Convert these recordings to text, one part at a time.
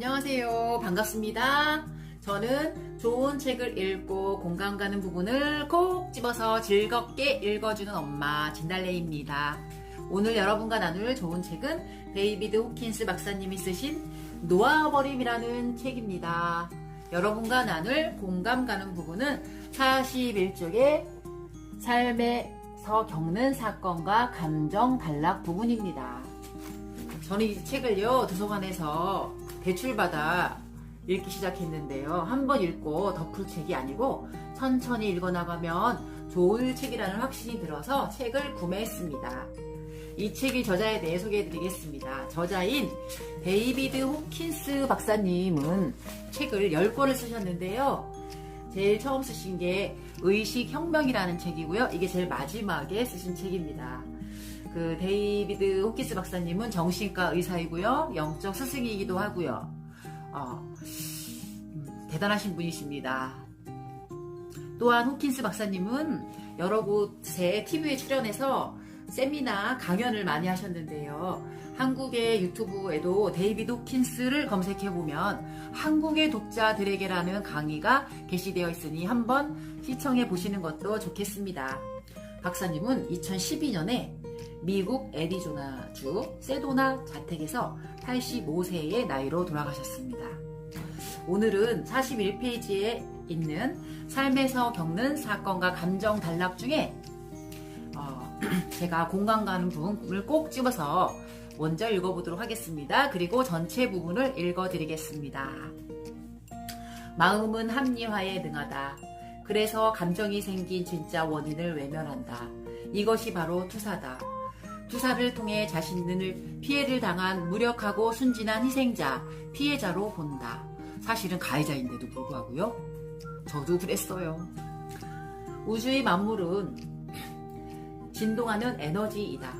안녕하세요. 반갑습니다. 저는 좋은 책을 읽고 공감 가는 부분을 콕 집어서 즐겁게 읽어주는 엄마 진달래입니다. 오늘 여러분과 나눌 좋은 책은 데이비드 호킨스 박사님이 쓰신 놓아버림이라는 책입니다. 여러분과 나눌 공감 가는 부분은 41쪽의 삶에서 겪는 사건과 감정 단락 부분입니다. 저는 이 책을요, 도서관에서 대출받아 읽기 시작했는데요. 한번 읽고 덮을 책이 아니고 천천히 읽어나가면 좋을 책이라는 확신이 들어서 책을 구매했습니다. 이 책의 저자에 대해 소개해드리겠습니다. 저자인 데이비드 호킨스 박사님은 책을 10권을 쓰셨는데요. 제일 처음 쓰신 게 의식혁명이라는 책이고요. 이게 제일 마지막에 쓰신 책입니다. 그 데이비드 호킨스 박사님은 정신과 의사이고요. 영적 스승이기도 하고요. 대단하신 분이십니다. 또한 호킨스 박사님은 여러 곳에 TV에 출연해서 세미나 강연을 많이 하셨는데요. 한국의 유튜브에도 데이비드 호킨스를 검색해보면 한국의 독자들에게라는 강의가 게시되어 있으니 한번 시청해 보시는 것도 좋겠습니다. 박사님은 2012년에 미국 애리조나주 세도나 자택에서 85세의 나이로 돌아가셨습니다. 오늘은 41페이지에 있는 삶에서 겪는 사건과 감정 단락 중에 제가 공감 가는 부분을 꼭 집어서 먼저 읽어보도록 하겠습니다. 그리고 전체 부분을 읽어드리겠습니다. 마음은 합리화에 능하다. 그래서 감정이 생긴 진짜 원인을 외면한다. 이것이 바로 투사다. 투사를 통해 자신을 피해를 당한 무력하고 순진한 희생자, 피해자로 본다. 사실은 가해자인데도 불구하고요. 저도 그랬어요. 우주의 만물은 진동하는 에너지이다.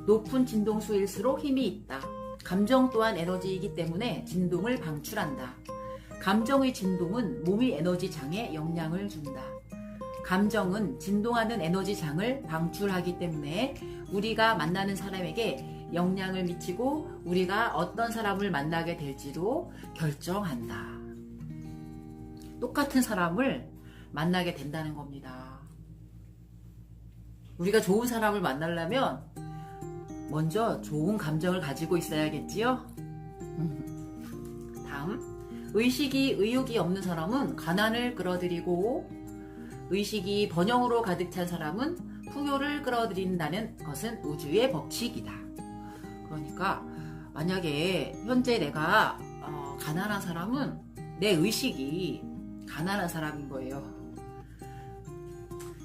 높은 진동수일수록 힘이 있다. 감정 또한 에너지이기 때문에 진동을 방출한다. 감정의 진동은 몸의 에너지장에 영향을 준다. 감정은 진동하는 에너지장을 방출하기 때문에 우리가 만나는 사람에게 영향을 미치고 우리가 어떤 사람을 만나게 될지도 결정한다. 똑같은 사람을 만나게 된다는 겁니다. 우리가 좋은 사람을 만나려면 먼저 좋은 감정을 가지고 있어야겠지요? 다음, 의식이 의욕이 없는 사람은 가난을 끌어들이고 의식이 번영으로 가득 찬 사람은 풍요를 끌어들인다는 것은 우주의 법칙이다. 그러니까 만약에 현재 내가 가난한 사람은 내 의식이 가난한 사람인 거예요.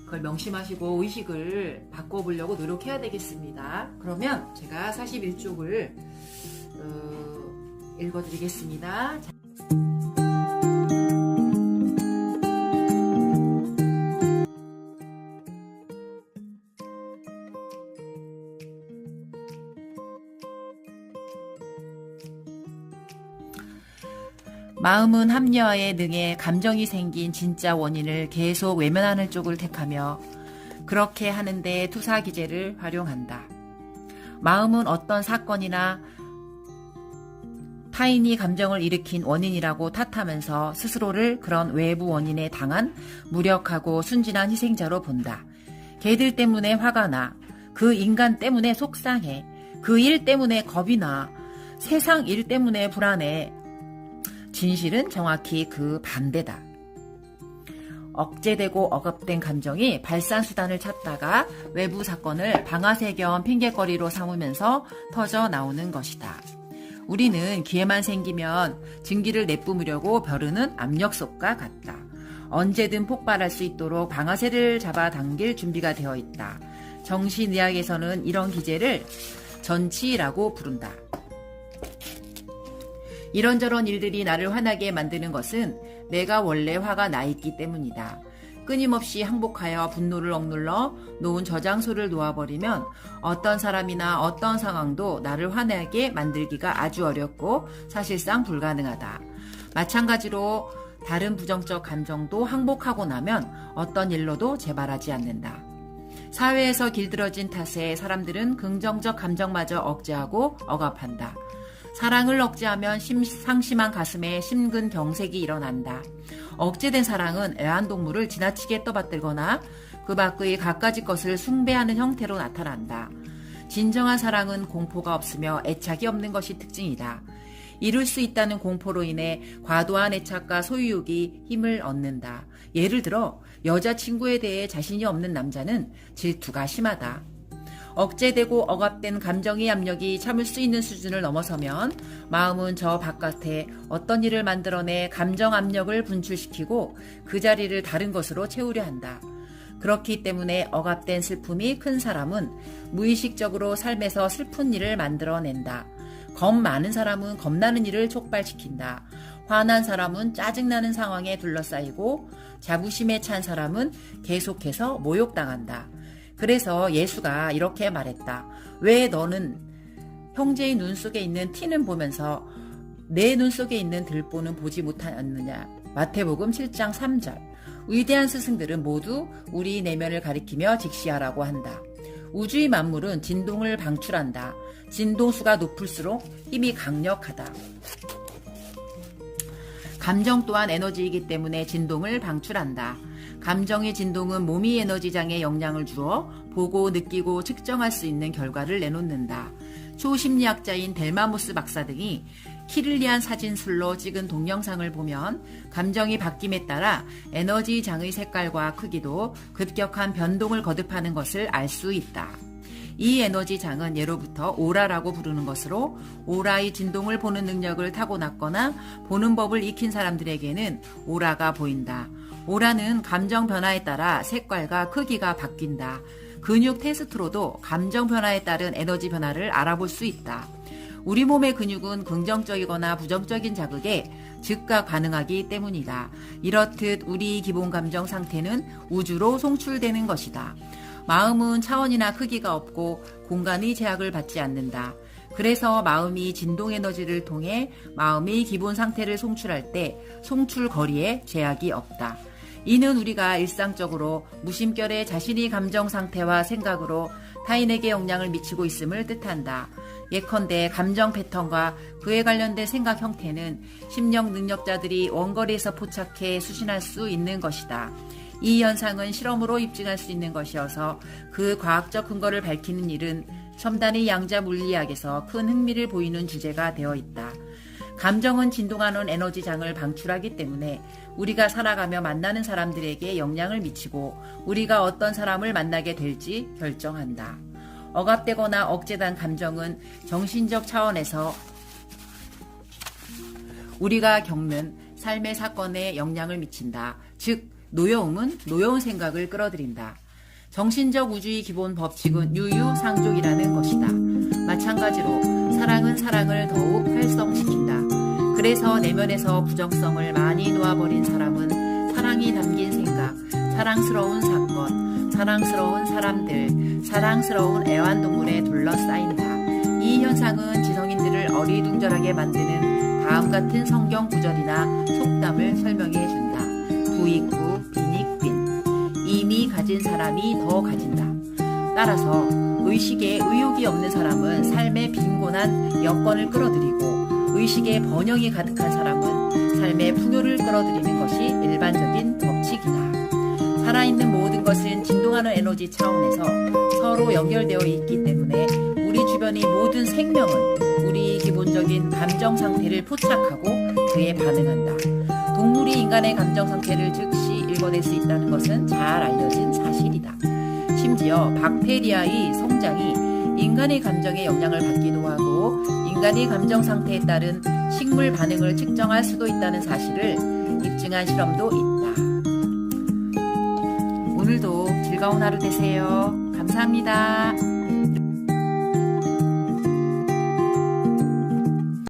그걸 명심하시고 의식을 바꿔보려고 노력해야 되겠습니다. 그러면 제가 41쪽을 읽어드리겠습니다. 마음은 합리화에 능해 감정이 생긴 진짜 원인을 계속 외면하는 쪽을 택하며 그렇게 하는데 투사 기제를 활용한다. 마음은 어떤 사건이나 타인이 감정을 일으킨 원인이라고 탓하면서 스스로를 그런 외부 원인에 당한 무력하고 순진한 희생자로 본다. 걔들 때문에 화가 나. 그 인간 때문에 속상해. 그 일 때문에 겁이 나. 세상 일 때문에 불안해. 진실은 정확히 그 반대다. 억제되고 억압된 감정이 발산수단을 찾다가 외부 사건을 방아쇠 겸 핑계거리로 삼으면서 터져 나오는 것이다. 우리는 기회만 생기면 증기를 내뿜으려고 벼르는 압력솥과 같다. 언제든 폭발할 수 있도록 방아쇠를 잡아당길 준비가 되어 있다. 정신의학에서는 이런 기제를 전치라고 부른다. 이런저런 일들이 나를 화나게 만드는 것은 내가 원래 화가 나 있기 때문이다. 끊임없이 항복하여 분노를 억눌러 놓은 저장소를 놓아버리면 어떤 사람이나 어떤 상황도 나를 화나게 만들기가 아주 어렵고 사실상 불가능하다. 마찬가지로 다른 부정적 감정도 항복하고 나면 어떤 일로도 재발하지 않는다. 사회에서 길들어진 탓에 사람들은 긍정적 감정마저 억제하고 억압한다. 사랑을 억제하면 상심한 가슴에 심근경색이 일어난다. 억제된 사랑은 애완동물을 지나치게 떠받들거나 그 밖의 갖가지 것을 숭배하는 형태로 나타난다. 진정한 사랑은 공포가 없으며 애착이 없는 것이 특징이다. 이룰 수 있다는 공포로 인해 과도한 애착과 소유욕이 힘을 얻는다. 예를 들어 여자친구에 대해 자신이 없는 남자는 질투가 심하다. 억제되고 억압된 감정의 압력이 참을 수 있는 수준을 넘어서면 마음은 저 바깥에 어떤 일을 만들어내 감정 압력을 분출시키고 그 자리를 다른 것으로 채우려 한다. 그렇기 때문에 억압된 슬픔이 큰 사람은 무의식적으로 삶에서 슬픈 일을 만들어낸다. 겁 많은 사람은 겁나는 일을 촉발시킨다. 화난 사람은 짜증나는 상황에 둘러싸이고 자부심에 찬 사람은 계속해서 모욕당한다. 그래서 예수가 이렇게 말했다. 왜 너는 형제의 눈 속에 있는 티는 보면서 내 눈 속에 있는 들보는 보지 못하느냐. 마태복음 7장 3절. 위대한 스승들은 모두 우리 내면을 가리키며 직시하라고 한다. 우주의 만물은 진동을 방출한다. 진동수가 높을수록 힘이 강력하다. 감정 또한 에너지이기 때문에 진동을 방출한다. 감정의 진동은 몸이 에너지장에 영향을 주어 보고 느끼고 측정할 수 있는 결과를 내놓는다. 초심리학자인 델마모스 박사 등이 키를리안 사진술로 찍은 동영상을 보면 감정이 바뀜에 따라 에너지장의 색깔과 크기도 급격한 변동을 거듭하는 것을 알 수 있다. 이 에너지장은 예로부터 오라라고 부르는 것으로 오라의 진동을 보는 능력을 타고났거나 보는 법을 익힌 사람들에게는 오라가 보인다. 오라는 감정 변화에 따라 색깔과 크기가 바뀐다. 근육 테스트로도 감정 변화에 따른 에너지 변화를 알아볼 수 있다. 우리 몸의 근육은 긍정적이거나 부정적인 자극에 즉각 반응하기 때문이다. 이렇듯 우리 기본 감정 상태는 우주로 송출되는 것이다. 마음은 차원이나 크기가 없고 공간의 제약을 받지 않는다. 그래서 마음이 진동 에너지를 통해 마음의 기본 상태를 송출할 때 송출 거리에 제약이 없다. 이는 우리가 일상적으로 무심결에 자신의 감정 상태와 생각으로 타인에게 영향을 미치고 있음을 뜻한다. 예컨대 감정 패턴과 그에 관련된 생각 형태는 심령 능력자들이 원거리에서 포착해 수신할 수 있는 것이다. 이 현상은 실험으로 입증할 수 있는 것이어서 그 과학적 근거를 밝히는 일은 첨단의 양자 물리학에서 큰 흥미를 보이는 주제가 되어 있다. 감정은 진동하는 에너지장을 방출하기 때문에 우리가 살아가며 만나는 사람들에게 영향을 미치고 우리가 어떤 사람을 만나게 될지 결정한다. 억압되거나 억제된 감정은 정신적 차원에서 우리가 겪는 삶의 사건에 영향을 미친다. 즉 노여움은 노여운 생각을 끌어들인다. 정신적 우주의 기본 법칙은 유유상종이라는 것이다. 마찬가지로 사랑은 사랑을 더욱 활성시킨다. 그래서 내면에서 부정성을 많이 놓아버린 사람은 사랑이 담긴 생각, 사랑스러운 사건, 사랑스러운 사람들, 사랑스러운 애완동물에 둘러싸인다. 이 현상은 지성인들을 어리둥절하게 만드는 다음 같은 성경 구절이나 속담을 설명해 준다. 부익부 빈익빈. 이미 가진 사람이 더 가진다. 따라서 의식에 의욕이 없는 사람은 삶의 빈곤한 여건을 끌어들이고 의식에 번영이 가득한 사람은 삶의 풍요를 끌어들이는 것이 일반적인 법칙이다. 살아있는 모든 것은 진동하는 에너지 차원에서 서로 연결되어 있기 때문에 우리 주변의 모든 생명은 우리 기본적인 감정 상태를 포착하고 그에 반응한다. 동물이 인간의 감정 상태를 즉시 읽어낼 수 있다는 것은 잘 알려진 사실이다. 심지어 박테리아의 성장이 인간의 감정에 영향을 받기도 하고 인간의 감정 상태에 따른 식물 반응을 측정할 수도 있다는 사실을 입증한 실험도 있다. 오늘도 즐거운 하루 되세요. 감사합니다.